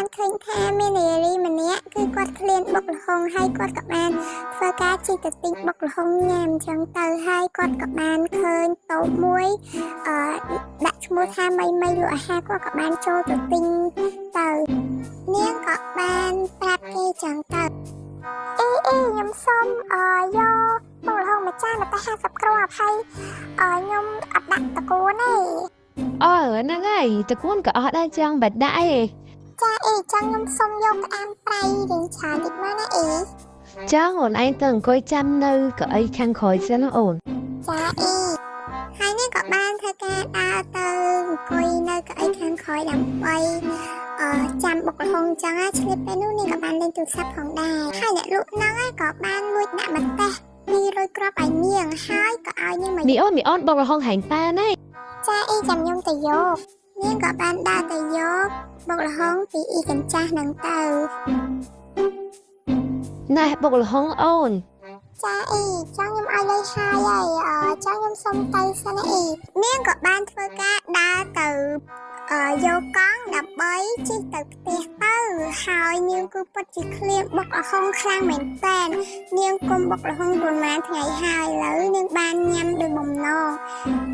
បានឃើញថាមាននារីម្នាក់គឺគាត់ឃ្លានបុកល្ហុងហើយគាត់ក៏បានធ្វើការជិះទៅទិញបុកល្ហុងញ៉ាំចឹងទៅហើយគាត់ក៏បានឃើញតូបមួយដាក់ឈ្មោះថាមីមីលក់អាហារគាត់ក៏បានចូលទៅទិញទៅនាងក៏បានប្រាប់គេចឹងទៅខ្ញុំសុំយកបុកល្ហុងមួយចានតែ50គ្រាប់ហើយខ្ញុំអត់ដាក់តកូនទេហ្នឹងហើយតកូនក៏អត់ដែរចឹងបាត់ដាក់ឯងចាចឹងខ្ញុំសុំយកផ្អាំប្រៃរៀងច្រើនតិចមកណាចឹងអូនឯងទៅអង្គុយចាំនៅកៅអីខាងក្រោយសិនណាអូនចាហើយនេះក៏បានធ្វើការដើរទៅអង្គុយនៅកៅអីខាងក្រោយដើម្បីចាំបុកល្ហុងចឹងឆ្លៀតពេលនោះនាងក៏បានលេងទូរស័ព្ទផងដែរហើយអ្នកលក់ហ្នឹងក៏បានលួចដាក់ម្ទេស200គ្រាប់ឲ្យនាងហើយក៏ឲ្យនាងមកមីអូនបុកល្ហុងហែងប៉ាណែចាចាំខ្ញុំទៅយកនាងក៏បានដើរទៅយកបុកល្ហុងពីកញ្ចាស់ហ្នឹងទៅណែបុកល្ហុងអូនចាចឹងខ្ញុំឲ្យលុយហើយចឹងខ្ញុំសុំទៅសិននាងក៏បានធ្វើការដើរទៅយកកង់ដើម្បីជិះទៅផ្ទះទៅហើយនាងគឺពិតជាឃ្លានបុកល្ហុងខ្លាំងមែនតើនាងគុំបុកល្ហុងប្រហែលថ្ងៃហើយឥឡូវនាងបានញ៉ាំដោយបំណង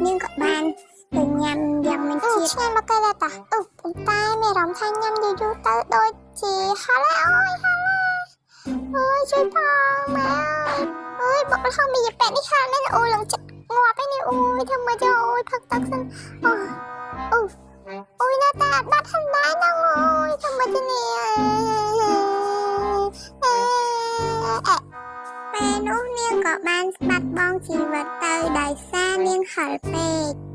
នាងក៏បានទៅញ៉ាំយ៉ាងមានជាតិឆ្ងាញ់មកគេដែរតាប៉ុន្តែមានអារម្មណ៍ថាញ៉ាំយូរទៅដូចជាហល់ហើយអូយជួយផងម៉ែអូយបុកល្ហុងមានពេកនេះហល់មែនអូឡើងចិត្តងាប់ឯនេះអូយធ្វើមកយកអូយផឹកទឹកសិនអូយណាតាបាត់ហ្នឹងដែរហ្នឹងអូយធ្វើមកនេះពេលនោះនាងក៏បានស្បាត់បង់ជីវិតទៅដោយសារនាងហល់ពេក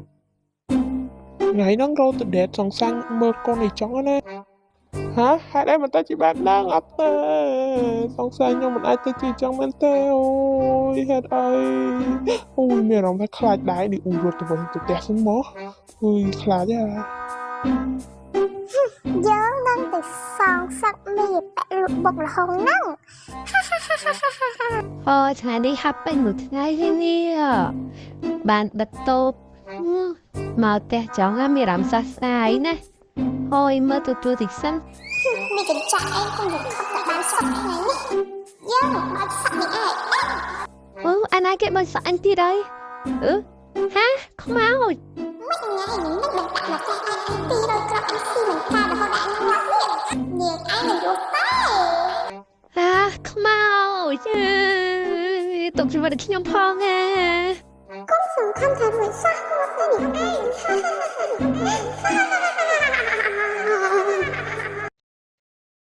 ថ្ងៃហ្នឹងរត់ទៅដេតសង្សាញ់មើលកូនឯចង់ណាហេតុអីមិនទៅជាបានដឹងអត់ទេសង្សាញ់ខ្ញុំមិនអាចទៅជាចង់មែនទេអូយហេតុអីអូយមានអារម្មណ៍ថាខ្លាចដែរនេះអូយរត់ទៅវិញទៅផ្ទះសិនមកអើយខ្លាចហ៎យើងនឹងទៅសងសឹកមីប៉លក់បុកល្ហុងហ្នឹងថ្ងៃនេះហាប់ពេញមួយថ្ងៃហើយនេះបានដឹកតូបមកផ្ទះចង់មានអារម្មណ៍សះស្អាយណាហើយមើលទទួលតិចសិនមីកញ្ចាក់ឯងគង់យកខឹកតែបានសក់ថ្ងៃនេះយើងបើកសក់នេះឯងអាណាគេបើកសក់អញទៀតហើយហាខ្មោចមិនថ្ងៃនេះមិនដាក់មកផ្ទះឯង200គ្រាប់អីស៊ីមិនខាតរហូតដល់ងាប់នាងឯងនឹងយកទៅខ្មោចទុកជីវិតខ្ញុំផងកុំសំខាន់ថាមិនសោះមកនេះឯង